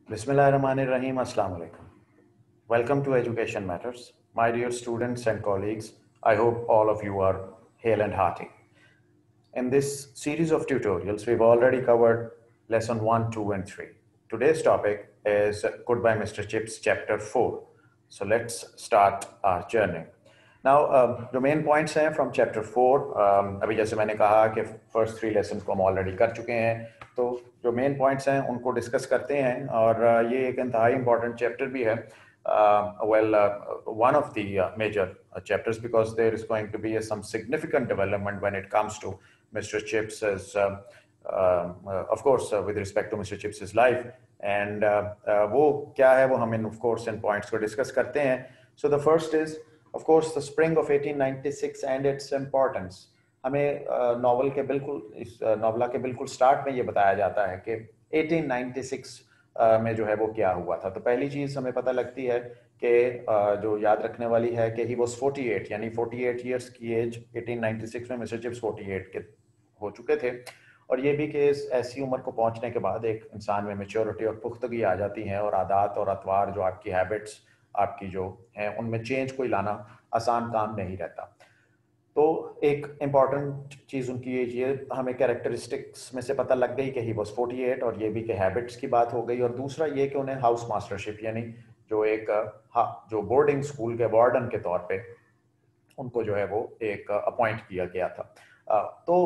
Bismillahirrahmanirrahim. Assalamu alaikum. Welcome to Education Matters. My dear students and colleagues, I hope all of you are hale and hearty. In this series of tutorials, we've already covered lesson 1, 2, and 3. Today's topic is Goodbye Mr. Chips, chapter 4. So let's start our journey. Now, जो main points हैं from chapter 4, अभी जैसे मैंने कहा कि first 3 lesson को हम already कर चुके हैं, तो जो मेन पॉइंट्स हैं उनको डिस्कस करते हैं। और ये एक इंतहाई इंपॉर्टेंट चैप्टर भी है, one of the major chapters, because there is going to be some significant development when it comes to Mr. Chips' of course, with respect to Mr. Chips' life. And वो क्या है वो हम of course in points को discuss करते हैं. So the first is of course the spring of 1896 and its importance. हमें novel के बिल्कुल इस नॉवला के बिल्कुल स्टार्ट में ये बताया जाता है कि 1896 में जो है वो क्या हुआ था। तो पहली चीज़ हमें पता लगती है कि जो याद रखने वाली है कि ही वॉज 48, यानी 48 ईयर्स की एज 1896 में मिस्टर चिप्स 48 के हो चुके थे। और ये भी कि ऐसी उम्र को पहुंचने के बाद एक इंसान में मेच्योरिटी और पुख्तगी आ जाती हैं, और आदात और अतवार जो आपकी हैबिट्स आपकी जो हैं उनमें चेंज कोई लाना आसान काम नहीं रहता। तो एक इम्पॉर्टेंट चीज़ उनकी ये हमें कैरेक्टरिस्टिक्स में से पता लग गई कि ही वॉज 48, और ये भी कि हैबिट्स की बात हो गई। और दूसरा ये कि उन्हें हाउस मास्टरशिप यानी जो एक जो बोर्डिंग स्कूल के वार्डन के तौर पे उनको जो है वो एक अपॉइंट किया गया था। तो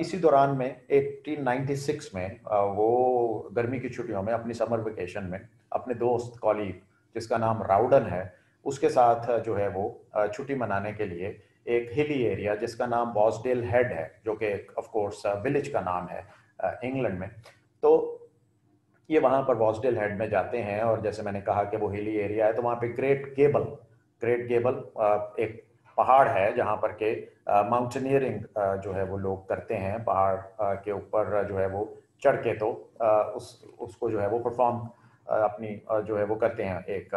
इसी दौरान में 1896 में वो गर्मी की छुट्टियों में अपनी समर वेकेशन में अपने दोस्त कॉलीग जिसका नाम राउडन है उसके साथ जो है वो छुट्टी मनाने के लिए एक हिली एरिया जिसका नाम बॉसडेल हेड है, जो कि ऑफ कोर्स विलेज का नाम है इंग्लैंड में। तो ये वहाँ पर बॉसडेल हेड में जाते हैं, और जैसे मैंने कहा कि वो हिली एरिया है, तो वहाँ पे ग्रेट गेबल एक पहाड़ है जहाँ पर के माउंटेनियरिंग जो है वो लोग करते हैं। पहाड़ के ऊपर जो है वो चढ़ के तो उसको जो है वो परफॉर्म अपनी जो है वो करते हैं, एक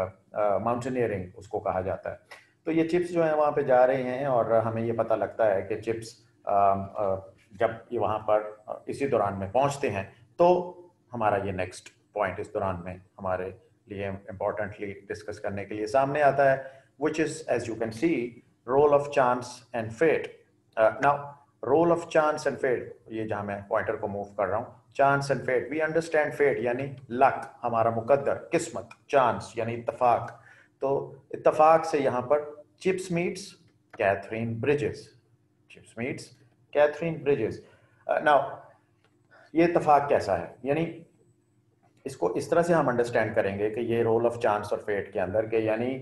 माउंटेनियरिंग उसको कहा जाता है। तो ये चिप्स जो है वहाँ पे जा रहे हैं, और हमें ये पता लगता है कि चिप्स जब ये वहाँ पर इसी दौरान में पहुँचते हैं, तो हमारा ये नेक्स्ट पॉइंट इस दौरान में हमारे लिए इम्पोर्टेंटली डिस्कस करने के लिए सामने आता है, which is as you can see role of chance and fate. Now role of chance and fate, ये जहाँ मैं पॉइंटर को मूव कर रहा हूँ, chance and fate, we understand fate यानी लक, हमारा मुकद्दर, किस्मत, chance यानी इत्तफाक। तो इत्तफाक से यहाँ पर Chips meets Katherine Bridges, Chips meets Katherine Bridges. Now ये इत्तफाक कैसा है, यानी इसको इस तरह से हम अंडरस्टैंड करेंगे कि ये रोल ऑफ चांस और फेट के अंदर के, यानी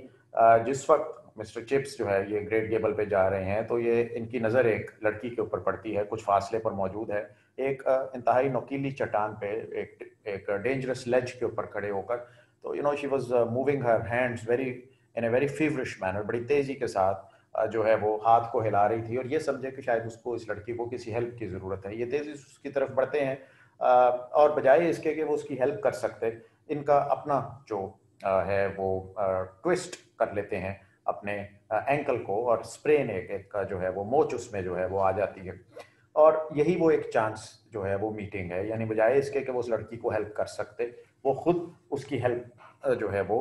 जिस वक्त मिस्टर चिप्स जो है ये ग्रेट गेबल पे जा रहे हैं, तो ये इनकी नज़र एक लड़की के ऊपर पड़ती है, कुछ फासले पर मौजूद है, एक इंतहाई नुकीली चट्टान पे, एक डेंजरस लेज के ऊपर खड़े होकर। तो she was moving her hands very in a very feverish manner, बड़ी तेज़ी के साथ जो है वो हाथ को हिला रही थी, और ये समझे कि शायद उसको, इस लड़की को किसी हेल्प की ज़रूरत है। ये तेज़ी से उसकी तरफ बढ़ते हैं, और बजाय इसके कि वो उसकी हेल्प कर सकते, इनका अपना जो है वो ट्विस्ट कर लेते हैं अपने एंकल को, और स्प्रेन एक का जो है वो मोच उसमें जो है वो आ जाती है। और यही वो एक चांस जो है वो मीटिंग है, यानी बजाय इसके कि वो उस लड़की को हेल्प कर सकते, वो खुद उसकी हेल्प जो है वो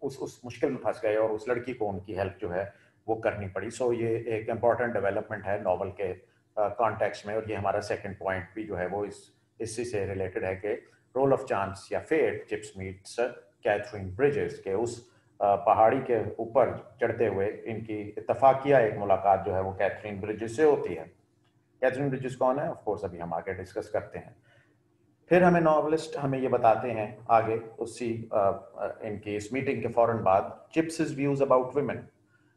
उस मुश्किल में फंस गए, और उस लड़की को उनकी हेल्प जो है वो करनी पड़ी। सो ये एक इम्पॉर्टेंट डेवलपमेंट है नॉवल के कॉन्टेक्स्ट में, और ये हमारा सेकंड पॉइंट भी जो है वो इसी से रिलेटेड है कि रोल ऑफ चांस या fate Chips meets Katherine Bridges के उस पहाड़ी के ऊपर चढ़ते हुए इनकी इत्तफाकिया एक मुलाकात जो है वो कैथरीन ब्रिजेस से होती है। कैथरीन ब्रिजेस कौन है, ऑफ कोर्स अभी हम आगे डिस्कस करते हैं। फिर हमें नॉवलिस्ट हमें ये बताते हैं आगे उसी इनकी इस मीटिंग के फौरन बाद, chips views about women,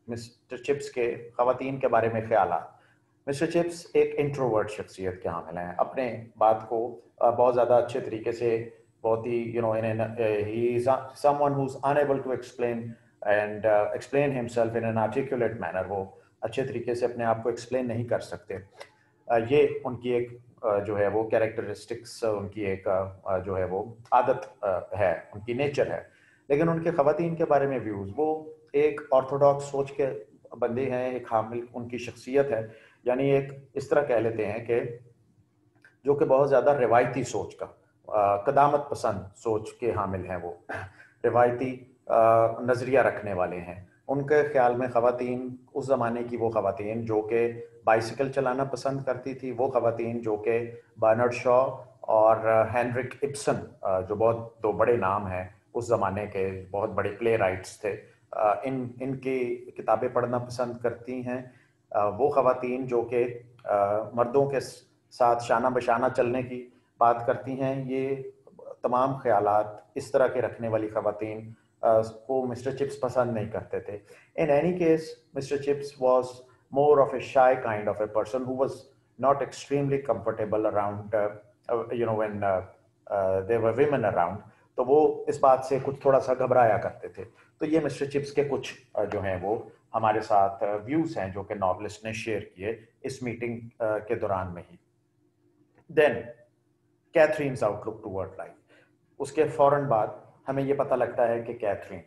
mister chips के खवातीन के बारे में ख्यालात। मिस्टर चिप्स एक इंट्रोवर्ट शख्सियत के हामिल हैं, अपने बात को बहुत ज़्यादा अच्छे तरीके से, बहुत ही he is someone who is unable to explain and explain himself in an articulate manner. वो अच्छे तरीके से अपने आप को एक्सप्लेन नहीं कर सकते। ये उनकी एक जो है वो कैरेक्टरिस्टिक्स, उनकी एक जो है वो आदत है, उनकी नेचर है। लेकिन उनके खवातीन के बारे में व्यूज़, वो एक ऑर्थोडॉक्स सोच के बंदे हैं, एक हामिल उनकी शख्सियत है, यानी एक इस तरह कह लेते हैं कि जो कि बहुत ज़्यादा रिवायती सोच का कदामत पसंद सोच के हामिल हैं, वो रिवायती नज़रिया रखने वाले हैं। उनके ख्याल में ख़वातीन उस ज़माने की वो ख़वातीन जो कि बाइसिकल चलाना पसंद करती थी, वो ख़वातीन जो कि बर्नार्ड शॉ और हेनरिक इब्सन, जो बहुत दो बड़े नाम हैं उस ज़माने के, बहुत बड़े प्ले राइट्स थे, इनकी किताबें पढ़ना पसंद करती हैं। वो ख़वातीन जो कि मर्दों के साथ शाना बशाना चलने की बात करती हैं, ये तमाम ख्यालात इस तरह के रखने वाली ख़वातीन को मिस्टर चिप्स पसंद नहीं करते थे। In any case, Mr. Chips was more of a shy kind of a person who was not extremely comfortable around, when there were women around. तो वो इस बात से कुछ थोड़ा सा घबराया करते थे। तो ये मिस्टर चिप्स के कुछ जो हैं वो हमारे साथ व्यूज हैं जो कि नॉवलिस्ट ने शेयर किए इस मीटिंग के दौरान में ही। Then Catherine's outlook toward life, उसके फौरन बाद हमें ये पता लगता है कि कैथरीन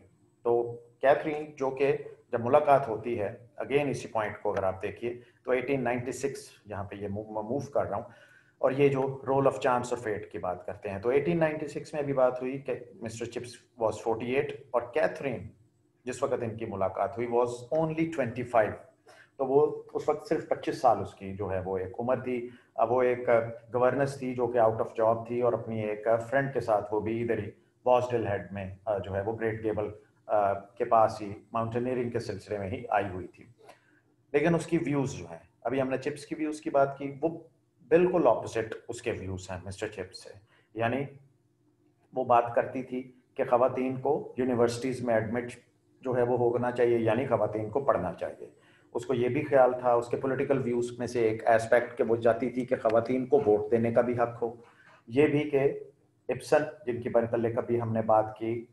जो कि जब मुलाकात होती है, अगेन इसी पॉइंट को अगर आप देखिए तो 1896, यहाँ पे ये मूव कर रहा हूँ, और ये जो रोल ऑफ चांस और फेट की बात करते हैं, तो 1896 में भी बात हुई कि मिस्टर चिप्स वाज 48 और कैथरीन जिस वक्त इनकी मुलाकात हुई वाज ओनली 25। तो वो उस वक्त सिर्फ 25 साल उसकी जो है वो एक उम्र थी। अब वो एक गवर्नेंस थी जो कि आउट ऑफ जॉब थी और अपनी एक फ्रेंड के साथ वो भी इधर ही बॉसडेल हेड में जो है वो ग्रेट गेबल के पास ही माउंटेनियरिंग के सिलसिले में ही आई हुई थी। लेकिन उसकी व्यूज़ जो हैं, अभी हमने चिप्स की व्यूज़ की बात की, वो बिल्कुल ऑपोजिट उसके व्यूज़ हैं मिस्टर चिप्स से। यानी वो बात करती थी कि ख़वातीन को यूनिवर्सिटीज़ में एडमिट जो है वो होना चाहिए, यानी ख़वातीन को पढ़ना चाहिए। उसको ये भी ख्याल था, उसके पॉलिटिकल व्यूज़ में से एक एस्पेक्ट के वो जाती थी कि ख़वातीन को वोट देने का भी हक हो। ये भी कि इब्सन, जिनकी मतलब कभी हमने बात की,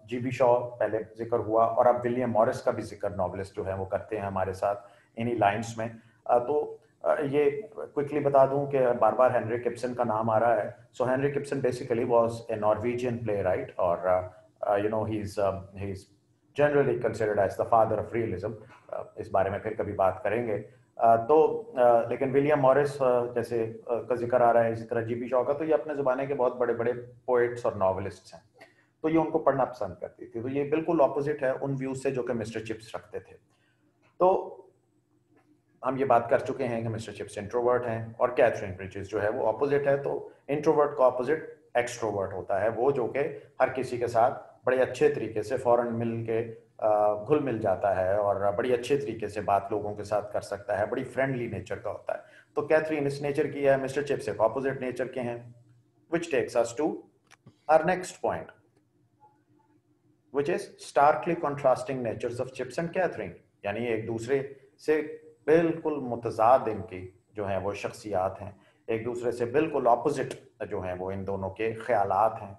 जी.बी. शॉ पहले जिक्र हुआ, और अब विलियम मॉरिस का भी जिक्र नॉवलिस्ट जो है वो करते हैं हमारे साथ इन्हीं लाइन्स में। तो ये क्विकली बता दूं कि बार बार हेनरिक इब्सन का नाम आ रहा है। So Henrik Ibsen basically was a Norwegian playwright, और he is generally considered as the father of realism. इस बारे में फिर कभी बात करेंगे। लेकिन विलियम मॉरिस जैसे का जिक्र आ रहा है, इसी तरह जी.बी. शॉ का, तो ये अपने ज़माने के बहुत बड़े बड़े पोइट्स और नॉवलिस्ट्स हैं, तो ये उनको पढ़ना पसंद करती थी। तो ये बिल्कुल ऑपोजिट है उन व्यूज से जो कि मिस्टर चिप्स रखते थे। तो हम ये बात कर चुके हैं कि मिस्टर चिप्स इंट्रोवर्ट हैं और कैथरीन ब्रिजेस जो है वो ऑपोजिट है। तो इंट्रोवर्ट का ऑपोजिट एक्सट्रोवर्ट होता है, वो जो कि हर किसी के साथ बड़े अच्छे तरीके से फौरन मिल के घुल मिल जाता है और बड़ी अच्छे तरीके से बात लोगों के साथ कर सकता है, बड़ी फ्रेंडली नेचर का होता है। तो कैथरीन इस नेचर की है, मिस्टर चिप्स एक ऑपोजिट नेचर के हैं, which takes us to our next point, which is starkly contrasting natures of Chips and Catherine। यानी एक दूसरे से बिल्कुल मुतजाद इनकी जो है वो शख्सियात हैं, एक दूसरे से बिल्कुल ऑपोजिट जो हैं वो इन दोनों के ख्यालात हैं।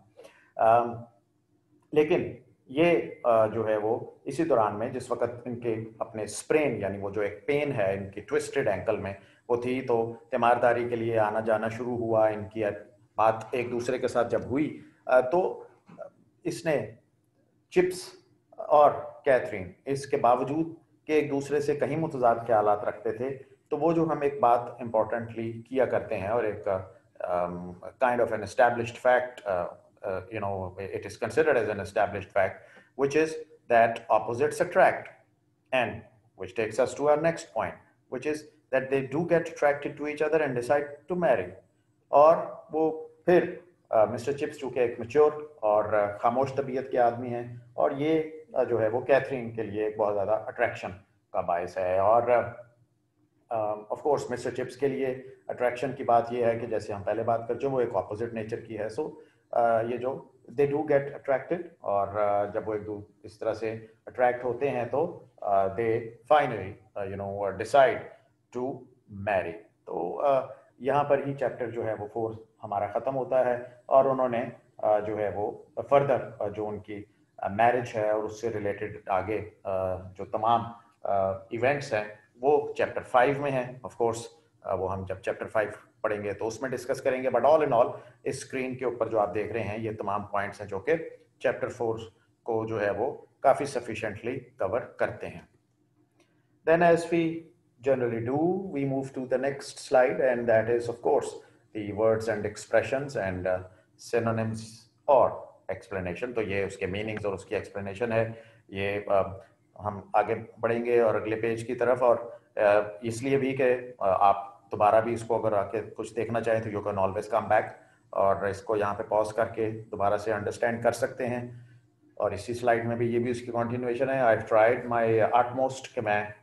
लेकिन ये जो है वो इसी दौरान में जिस वक्त इनके अपने स्प्रेन, यानी वो जो एक पेन है इनकी ट्विस्टेड एंकल में वो थी, तो तीमारदारी के लिए आना जाना शुरू हुआ। इनकी बात एक दूसरे के साथ जब हुई तो इसने चिप्स और कैथरीन इसके बावजूद कि एक दूसरे से कहीं मुतजाद ख्यालात रखते थे, तो वो जो हम एक बात इंपॉर्टेंटली किया करते हैं और एक kind of an established fact, it is considered as an established fact, which is that opposites attract, and which takes us to our next point, which is that they do get attracted to each other and decide to marry। और वो फिर mister chips चूँकि एक mature और खामोश तबीयत के आदमी हैं, और ये जो है वो कैथरीन के लिए एक बहुत ज़्यादा अट्रैक्शन का बायस है। और ऑफ कोर्स मिस्टर चिप्स के लिए अट्रैक्शन की बात ये है कि जैसे हम पहले बात कर चुके वो एक ऑपोजिट नेचर की है। सो ये जो दे डू गेट अट्रैक्टेड, और जब वो एक इस तरह से अट्रैक्ट होते हैं तो they finally decide to marry. तो यहाँ पर ही चैप्टर जो है वो 4 हमारा ख़त्म होता है, और उन्होंने जो है वो फर्दर जो उनकी मैरिज है और उससे रिलेटेड आगे जो तमाम इवेंट्स हैं वो चैप्टर 5 में है। ऑफ कोर्स वो हम जब चैप्टर 5 पढ़ेंगे तो उसमें डिस्कस करेंगे, बट ऑल इन ऑल इस स्क्रीन के ऊपर जो आप देख रहे हैं ये तमाम पॉइंट्स हैं जो कि चैप्टर 4 को जो है वो काफ़ी सफिशिएंटली कवर करते हैं। Then as we generally do, we move to the next slide, and that is of course the words and expressions, and synonyms और explanation। तो ये उसके मीनिंग्स और उसकी explanation है। ये हम आगे बढ़ेंगे और अगले पेज की तरफ, और इसलिए भी कि आप दोबारा भी इसको अगर आके कुछ देखना चाहें तो you can always come back, और इसको यहाँ पे पॉज करके दोबारा से अंडरस्टैंड कर सकते हैं। और इसी स्लाइड में भी ये भी उसकी कंटिन्यूएशन है। आई ट्राइड माय अटमोस्ट कि मैं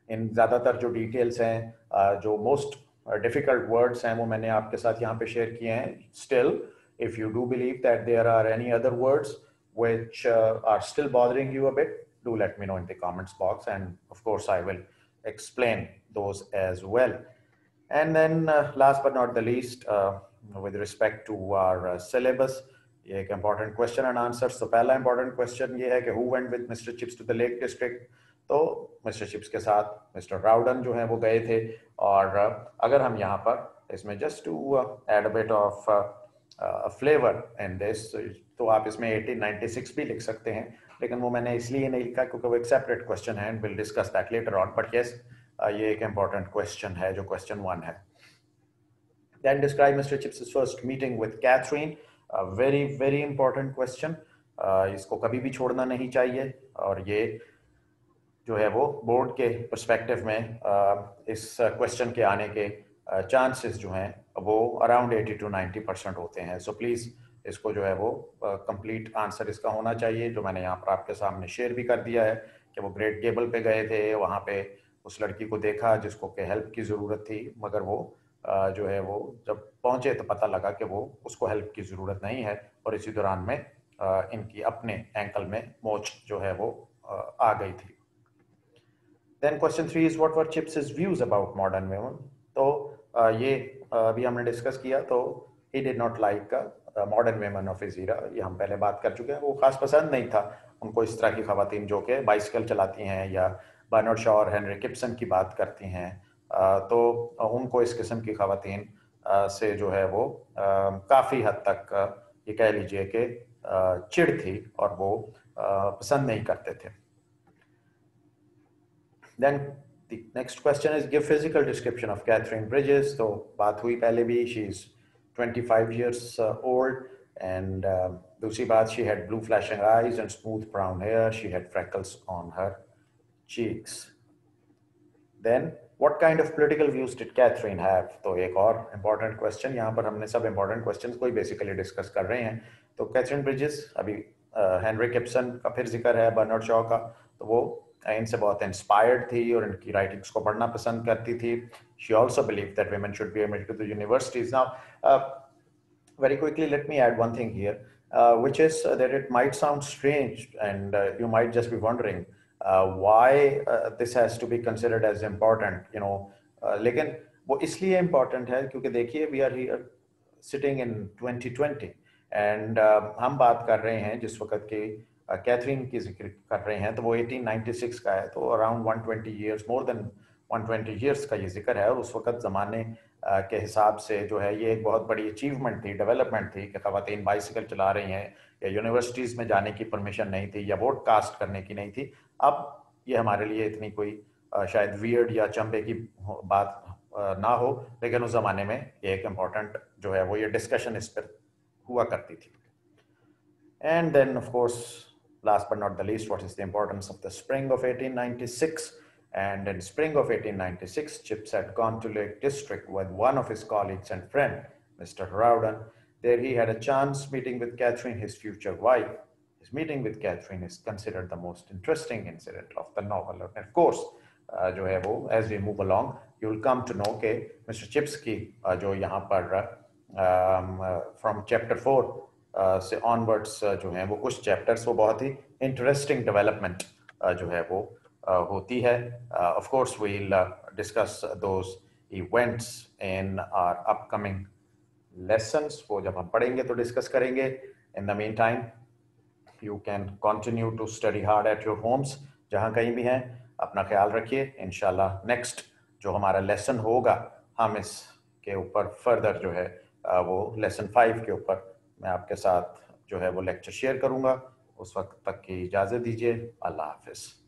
इन ज़्यादातर जो डिटेल्स हैं, जो मोस्ट डिफिकल्ट वर्ड्स हैं, वो मैंने आपके साथ यहाँ पे शेयर किए हैं। Still if you do believe that there are any other words which are still bothering you a bit, do let me know in the comments box, and of course I will explain those as well. And then last but not the least, with respect to our syllabus, ये एक important question and answer। तो पहला important question ये है कि who went with Mr. Chips to the Lake District? तो mister chips के साथ मिस्टर राउडन जो है वो गए थे। और अगर हम यहाँ पर इसमें just to add a bit of flavour and this, तो आप इसमें 1896 भी लिख सकते हैं, लेकिन वो मैंने इसलिए नहीं लिखा क्योंकि वो एक सेपरेट क्वेश्चन है and will discuss that later on. But yes, ये एक इम्पॉर्टेंट क्वेश्चन है जो क्वेश्चन 1 है। Then describe Mr. Chips' first meeting with Catherine. A very very important question. इसको कभी भी छोड़ना नहीं चाहिए, और ये जो है वो बोर्ड के पर्सपेक्टिव में इस क्वेश्चन के आने के चांसेस जो हैं वो अराउंड 80 to 90% होते हैं। सो प्लीज़ इसको जो है वो कंप्लीट आंसर इसका होना चाहिए, जो मैंने यहाँ पर आपके सामने शेयर भी कर दिया है कि वो ग्रेट गेबल पे गए थे, वहाँ पे उस लड़की को देखा जिसको के हेल्प की ज़रूरत थी, मगर वो जो है वो जब पहुँचे तो पता लगा कि वो उसको हेल्प की ज़रूरत नहीं है, और इसी दौरान में इनकी अपने एंकल में मोच जो है वो आ गई थी। Then question 3 is what were Chips's views about modern women? तो ये अभी हमने डिस्कस किया, तो he did not like modern women of his era, ये हम पहले बात कर चुके हैं। वो खास पसंद नहीं था उनको इस तरह की खवातीन जो कि बाइसिकल चलाती हैं या बर्नार्ड शॉ और हेनरी किप्सन की बात करती हैं। तो उनको इस किस्म की खवातीन से जो है वो काफ़ी हद तक ये कह लीजिए कि चिढ़ थी और वो पसंद नहीं करते थे। Then the next question is give physical description of Catherine Bridges. तो बात हुई पहले भी, she is 25 years old, and दूसरी बात, she had blue flashing eyes and smooth brown hair. She had freckles on her cheeks. Then what kind of political views did Catherine have? तो एक और important question, यहाँ पर हमने सब important questions को ही basically discuss कर रहे हैं। तो Catherine Bridges, अभी हेनरी किप्सन का फिर जिक्र है, बर्नार्ड शॉ का, तो वो इनसे बहुत इंस्पायर्ड थी और इनकी राइटिंग्स को पढ़ना पसंद करती थी। She also believed that women should be admitted to the universities. Now, very quickly, let me add one thing here, which is that it might sound strange, and you might just be wondering why this has to be considered as important, you know. लेकिन वो इसलिए important है क्योंकि देखिए, we are here sitting in 2020, and हम बात कर रहे हैं जिस वक्त की कैथरीन की जिक्र कर रहे हैं, तो वो 1896 का है, तो around 120 years, more than 120 years का ये जिक्र है। और उस वक्त ज़माने के हिसाब से जो है ये एक बहुत बड़ी अचीवमेंट थी, डेवलपमेंट थी कि ख़वातीन बाइसिकल चला रही हैं, या यूनिवर्सिटीज़ में जाने की परमिशन नहीं थी, या वोट कास्ट करने की नहीं थी। अब ये हमारे लिए इतनी कोई शायद वियर्ड या चंबे की बात ना हो, लेकिन उस ज़माने में एक इम्पॉर्टेंट जो है वो ये डिस्कशन इस पर हुआ करती थी। And then, of course, last but not the least, what is the importance of the spring of 1896? And in spring of 1896, Chips had gone to Lake District with one of his colleagues and friend, Mr. Rowden. There he had a chance meeting with Catherine, his future wife. His meeting with Catherine is considered the most interesting incident of the novel. And of course, जो है वो, as we move along, you will come to know कि Mr. Chips की जो यहाँ पर from chapter 4 से onwards जो हैं वो कुछ चैप्टर्स वो बहुत ही इंटरेस्टिंग डेवलपमेंट जो है वो होती है। Of course we will discuss those events in our upcoming lessons, वो जब हम पढ़ेंगे तो डिस्कस करेंगे। In the meantime you can continue to study hard at your homes, जहाँ कहीं भी हैं। अपना ख्याल रखिए। इंशाल्लाह नेक्स्ट जो हमारा लेसन होगा, हम इसके ऊपर फर्दर जो है वो लेसन 5 के ऊपर मैं आपके साथ जो है वो लेक्चर शेयर करूंगा। उस वक्त तक की इजाज़त दीजिए। अल्लाह हाफिज़।